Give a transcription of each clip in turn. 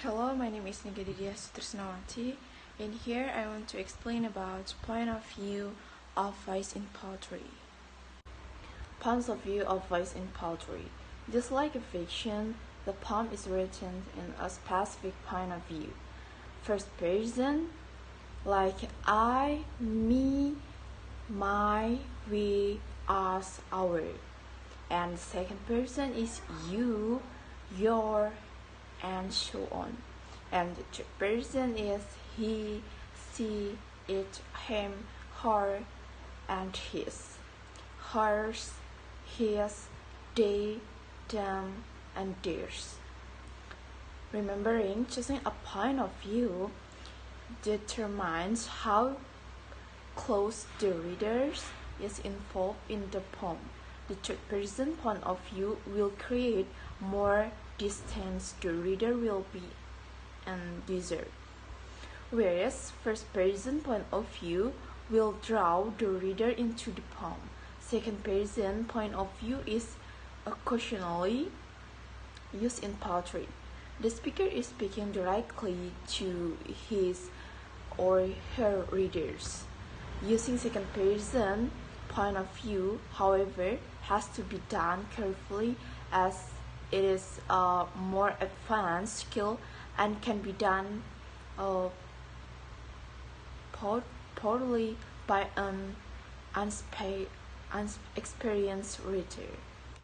Hello, my name is Diah Sutrisnawati, and here I want to explain about point of view of voice in poetry. Points of view of voice in poetry. Just like a fiction, the poem is written in a specific point of view. First person, like I, me, my, we, us, our. And second person is you, your, and so on. And the third person is he, she, it, him, her, and his. Hers, his, they, them, and theirs. Remembering, choosing a point of view determines how close the reader is involved in the poem. The third person point of view will create more distance the reader will be and deserve, whereas first person point of view will draw the reader into the poem. Second person point of view is occasionally used in poetry. The speaker is speaking directly to his or her readers. Using second person point of view, however, has to be done carefully as it is a more advanced skill and can be done poorly by an unexperienced reader.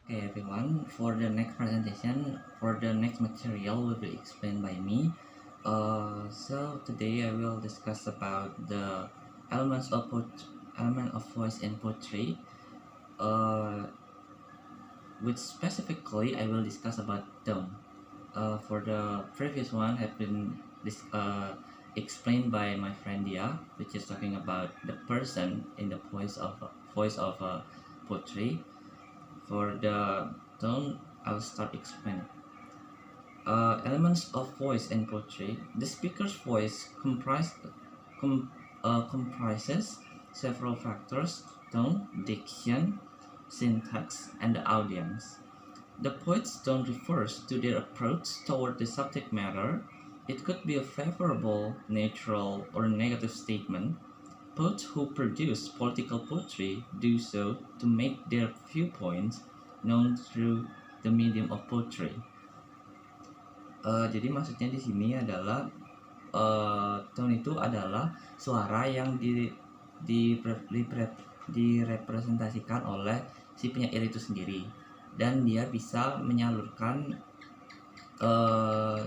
Okay everyone, for the next presentation, for the next material will be explained by me. So today I will discuss about the elements of voice in poetry, which specifically I will discuss about tone. For the previous one have been explained by my friend Diah, which is talking about the person in the voice of poetry. For the tone, I'll start explaining. Elements of voice in poetry. The speaker's voice comprises several factors: tone, diction, syntax, and the audience. The poet's tone refers to their approach toward the subject matter. It could be a favorable, neutral, or negative statement. Poets who produce political poetry do so to make their viewpoints known through the medium of poetry. Jadi maksudnya di sini adalah tone itu adalah suara yang direpresentasikan oleh si penyair itu sendiri, dan dia bisa menyalurkan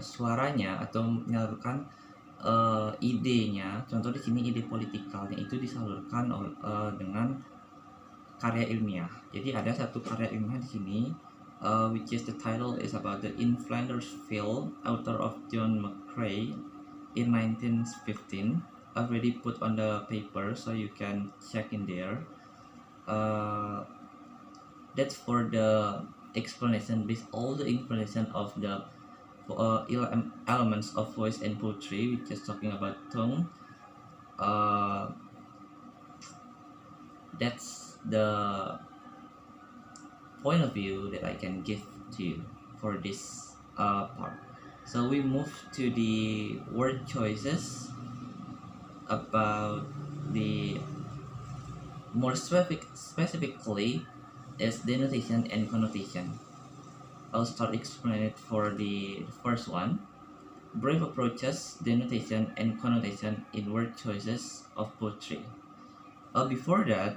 suaranya atau menyalurkan idenya. Contoh di sini ide politikalnya itu disalurkan dengan karya ilmiah. Jadi ada satu karya ilmiah di sini, which is the title is about the In Flanders Field, author of John McCrae in 1915. Already put on the paper, so you can check in there. That's for the explanation, with all the explanation of the elements of voice and poetry, which is talking about tone. That's the point of view that I can give to you for this part. So we move to the word choices. About the more specifically is denotation and connotation. I'll start explaining it for the first one. Brief approaches, denotation, and connotation in word choices of poetry. Before that,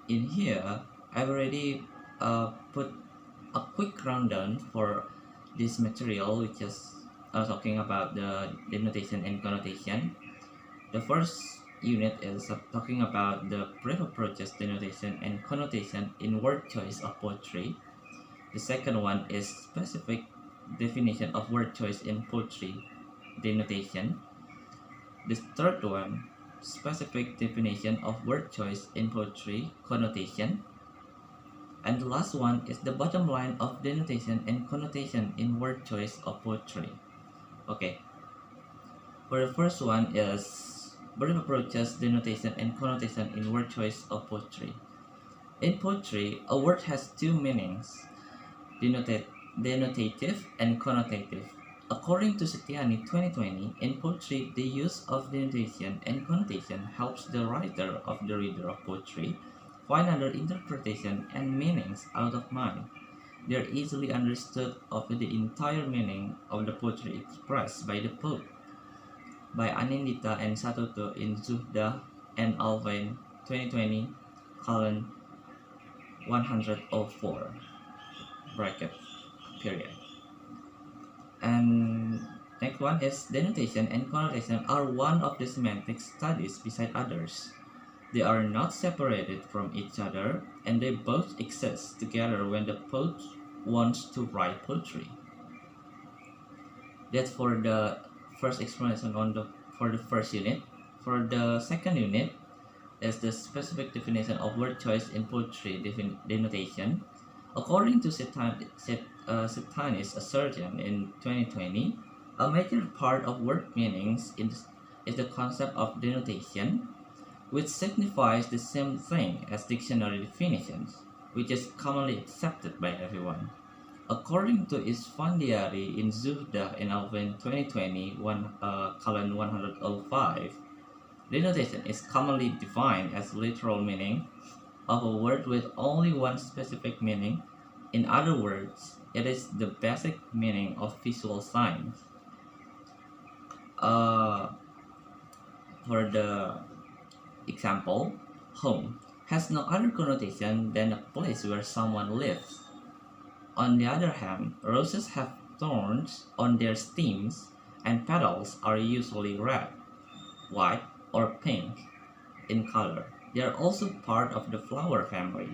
in here, I've already put a quick rundown for this material, which is talking about the denotation and connotation. The first unit is talking about the brief approaches, denotation, and connotation in word choice of poetry. The second one is specific definition of word choice in poetry, denotation. The third one, specific definition of word choice in poetry, connotation. And the last one is the bottom line of denotation and connotation in word choice of poetry. Okay, for the first one is brief approaches, denotation, and connotation in word choice of poetry. In poetry, a word has two meanings: denotative and connotative. According to Cahyani 2020, in poetry, the use of denotation and connotation helps the writer of the reader of poetry find other interpretation and meanings out of mind. They are easily understood of the entire meaning of the poetry expressed by the poet. By Anindita and Satoto in Zuhdah and Alvin 2020, colon 104, bracket, period. And next one is denotation and connotation are one of the semantic studies beside others. They are not separated from each other, and they both exist together when the poet wants to write poetry. That's for the first explanation for the first unit. For the second unit, is the specific definition of word choice in poetry denotation. According to Cahyani's assertion in 2020, a major part of word meanings is the concept of denotation, which signifies the same thing as dictionary definitions, which is commonly accepted by everyone. According to Isfandiari in Zuhdah in Alvin 2020, colon 105, denotation is commonly defined as literal meaning of a word with only one specific meaning. In other words, it is the basic meaning of visual signs. For the example, home has no other connotation than a place where someone lives. On the other hand, roses have thorns on their stems, and petals are usually red, white, or pink in color. They are also part of the flower family.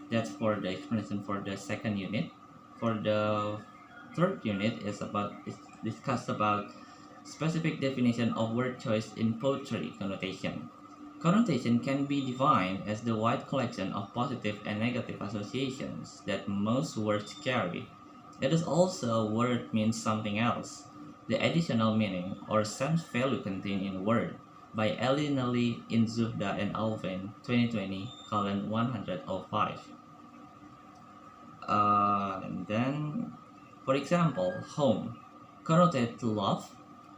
That's for the explanation for the second unit. For the third unit is discussed about specific definition of word choice in poetry connotation. Connotation can be defined as the wide collection of positive and negative associations that most words carry. It is also a word means something else, the additional meaning or sense value contained in a word, by Elinelli in Zuhdah and Alvin 2020, colon 105. And then, for example, home connoted to love,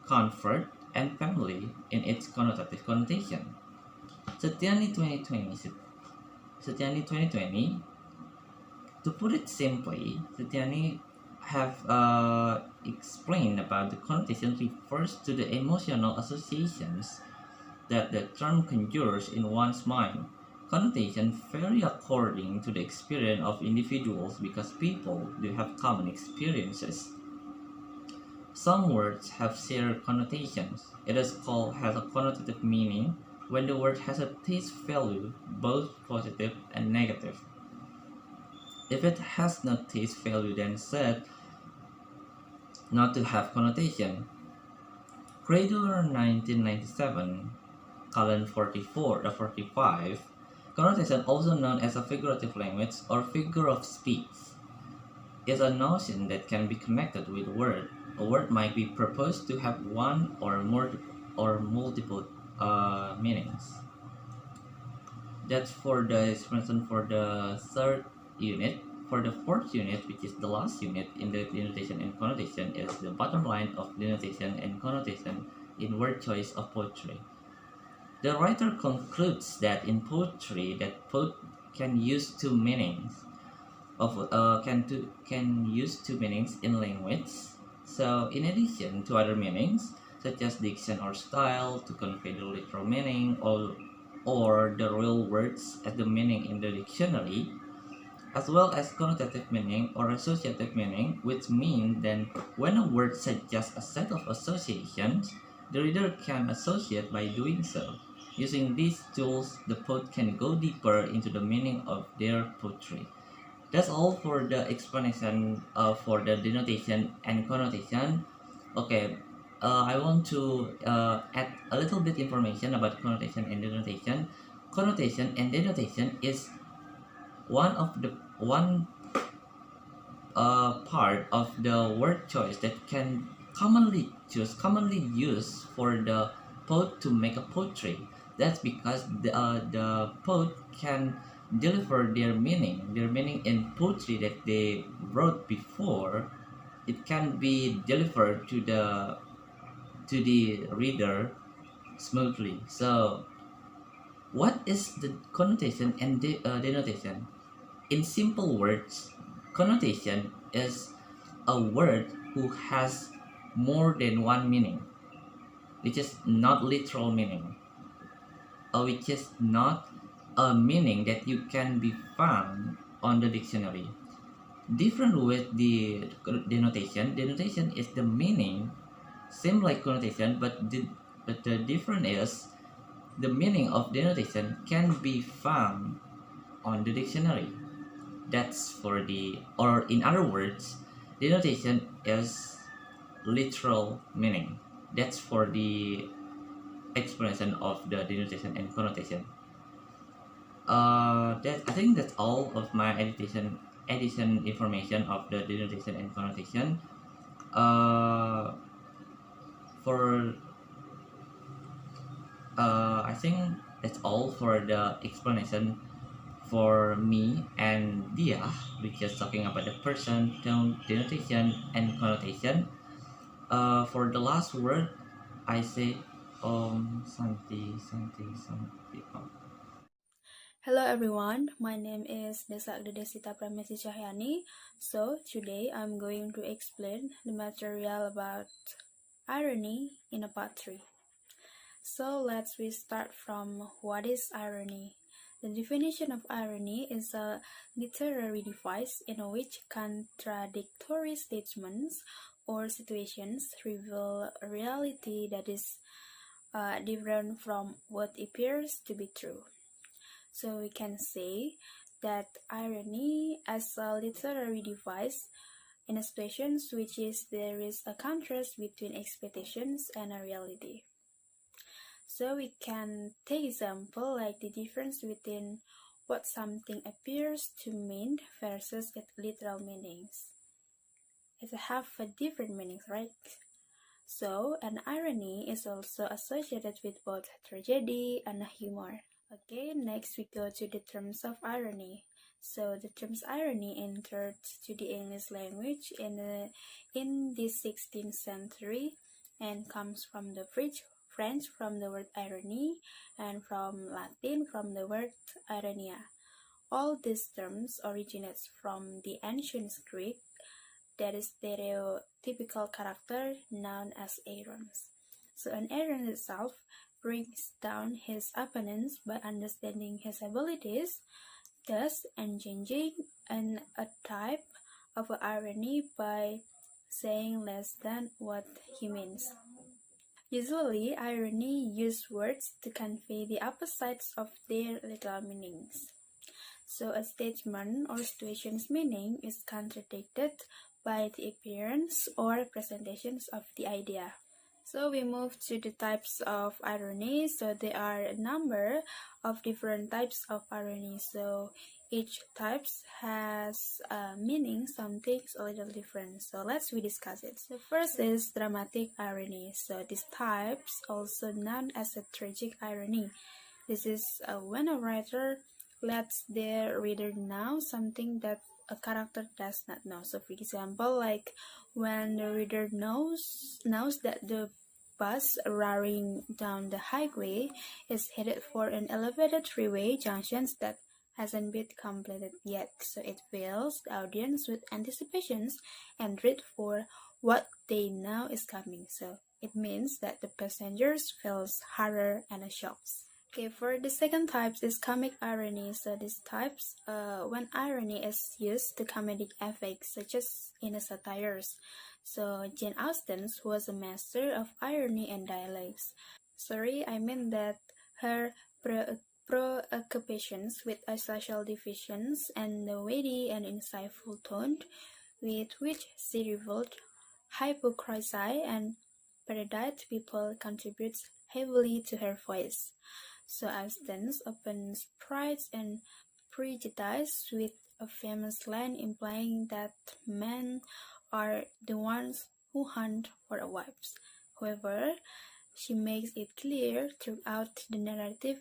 comfort, and family in its connotative connotation. Cahyani 2020, to put it simply, Cahyani have explained about the connotation refers to the emotional associations that the term conjures in one's mind. Connotation vary according to the experience of individuals because people do have common experiences. Some words have shared connotations. It is called has a connotative meaning when the word has a taste value, both positive and negative. If it has no taste value, then said not to have connotation. Cradler 1997, colon 45. Connotation, also known as a figurative language or figure of speech, is a notion that can be connected with a word. A word might be proposed to have one or multiple meanings. That's for the explanation for the third unit. For the fourth unit, which is the last unit in the denotation and connotation, is the bottom line of denotation and connotation in word choice of poetry. The writer concludes that in poetry, that poet can use two meanings in language. So, in addition to other meanings such as diction or style to convey the literal meaning or the real words as the meaning in the dictionary, as well as connotative meaning or associative meaning, which mean that when a word suggests a set of associations, the reader can associate by doing so. Using these tools, the poet can go deeper into the meaning of their poetry. That's all for the explanation for the denotation and connotation. Okay, I want to add a little bit information about connotation and denotation. Connotation and denotation is one part of the word choice that can commonly used for the poet to make a poetry. That's because the poet can deliver their meaning in poetry that they wrote before it can be delivered to the reader smoothly. So what is the connotation and denotation? In simple words, connotation is a word who has more than one meaning, which is not literal meaning, or which is not a meaning that you can be found on the dictionary. Different with the denotation. Denotation is the meaning, same like connotation, but the difference is the meaning of denotation can be found on the dictionary. That's for the, or in other words, denotation is literal meaning. That's for the explanation of the denotation and connotation. That I think that's all of my edition information of the denotation and connotation. For I think that's all for the explanation for me and Diah. We just talking about the person, tone, denotation, and connotation. For the last word, I say Santi Santi Santi Om. Hello everyone, my name is Desak the Desita Pramesti Cahyani. So today I'm going to explain the material about irony in a part 3. So let's start from what is irony. The definition of irony is a literary device in which contradictory statements or situations reveal a reality that is different from what appears to be true. So we can say that irony as a literary device in a situation which is there is a contrast between expectations and a reality. So we can take example like the difference between what something appears to mean versus its literal meanings. It have a different meanings, right? So an irony is also associated with both tragedy and humor. Okay, next we go to the terms of irony. So the terms irony entered to the English language in the 16th century and comes from the French from the word irony and from Latin from the word ironia. All these terms originate from the ancient Greek, that is stereotypical character known as Aaron. So an Aaron itself brings down his opponents by understanding his abilities, thus engaging in a type of irony by saying less than what he means. Usually, irony uses words to convey the opposites of their literal meanings. So a statement or situation's meaning is contradicted by the appearance or presentations of the idea. So we move to the types of irony. So there are a number of different types of irony. So each type has a meaning, some things a little different. So let's discuss it. So first is dramatic irony. So this type is also known as a tragic irony. This is when a writer lets their reader know something that a character does not know. So for example, like when the reader knows that the bus roaring down the highway is headed for an elevated freeway junction that hasn't been completed yet. So it fills the audience with anticipations and dread for what they know is coming. So it means that the passengers feels horror and shocks. Okay, for the second type is comic irony. So this types when irony is used to comedic effects, such as in a satires. So Jane Austen was a master of irony and dialects. Sorry, I mean that her preoccupations with social divisions and the witty and insightful tone with which she revealed hypocrisy and parodied people contributes heavily to her voice. So Austen often prides and prejudice with a famous line implying that men are the ones who hunt for wives. However, she makes it clear throughout the narrative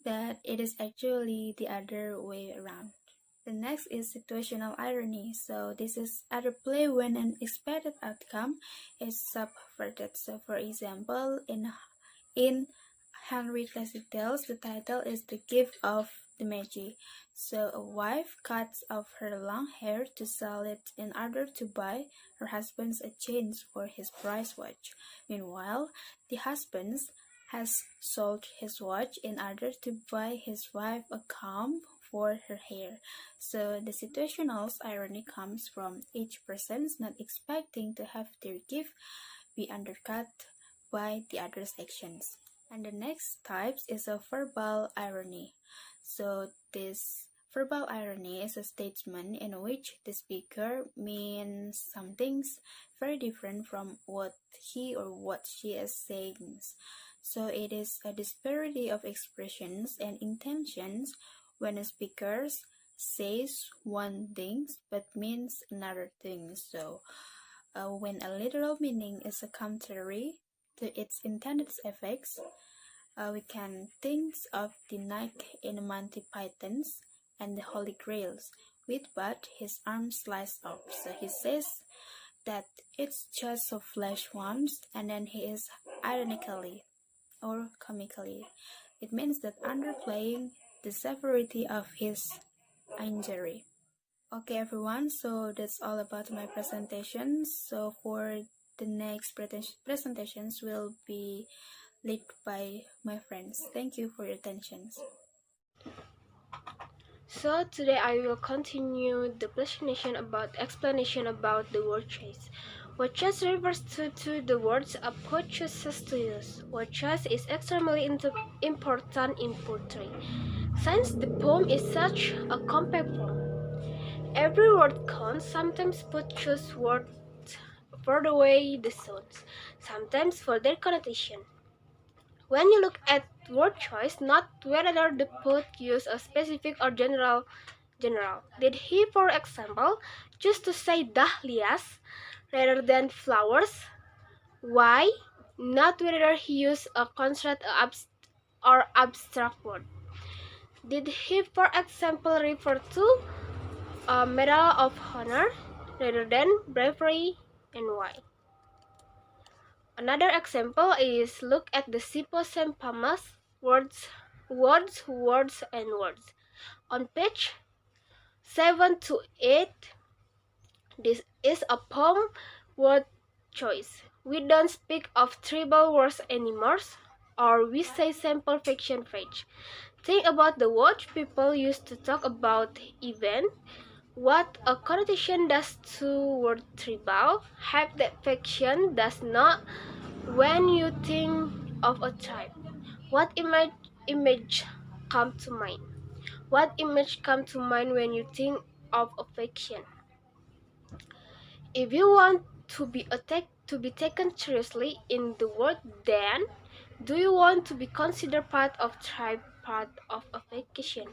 that it is actually the other way around. The next is situational irony. So this is at a play when an expected outcome is subverted. So for example, in Henry Classic Tales, the title is The Gift of the Magi. So a wife cuts off her long hair to sell it in order to buy her husband a chain for his prize watch. Meanwhile, the husband has sold his watch in order to buy his wife a comb for her hair. So the situational irony comes from each person not expecting to have their gift be undercut by the other's actions. And the next type is a verbal irony. So this verbal irony is a statement in which the speaker means something very different from what he or what she is saying. So it is a disparity of expressions and intentions when a speaker says one thing but means another thing. So when a literal meaning is a contrary to its intended effects, we can think of the knight in Monty Python's and the Holy Grails, with but his arm sliced off. So he says that it's just a flesh wound, and then he is ironically or comically. It means that underplaying the severity of his injury. Okay everyone, so that's all about my presentation. So for the next presentations will be led by my friends. Thank you for your attention. So today I will continue the explanation about the word choice. Word choice refers to the words a poet chooses to use. Word choice is extremely important in poetry, since the poem is such a compact form. Every word counts. Sometimes poets choose words for the way they sound, sometimes for their connotation. When you look at word choice, not whether the poet used a specific or general. Did he, for example, choose to say dahlias rather than flowers? Why? Not whether he used a construct or abstract word. Did he, for example, refer to a Medal of Honor rather than bravery, and why? Another example is look at the Sipo words, and words. On page 7 to 8, this is a poem word choice. We don't speak of tribal words anymore, or we say simple fiction phrase. Think about the words people used to talk about event. What a connotation does to word tribal, have that fiction does not. When you think of a tribe, what image come to mind? What image come to mind when you think of a fiction? If you want to be taken seriously in the world, then do you want to be considered part of tribe, part of a fiction?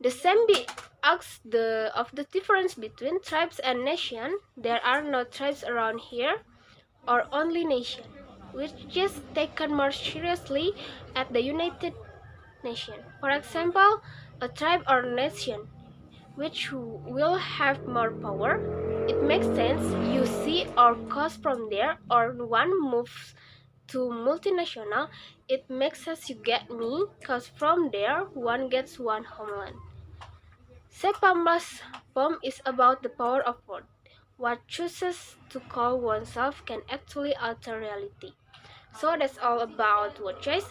The same be asks of the difference between tribes and nation. There are no tribes around here, or only nation, which is taken more seriously at the United Nations. For example, a tribe or nation which will have more power. It makes sense you see our cause from there, or one moves to multinational. It makes sense you get me, cause from there one gets one homeland. Sepamba's poem is about the power of word. What chooses to call oneself can actually alter reality. So that's all about word choice.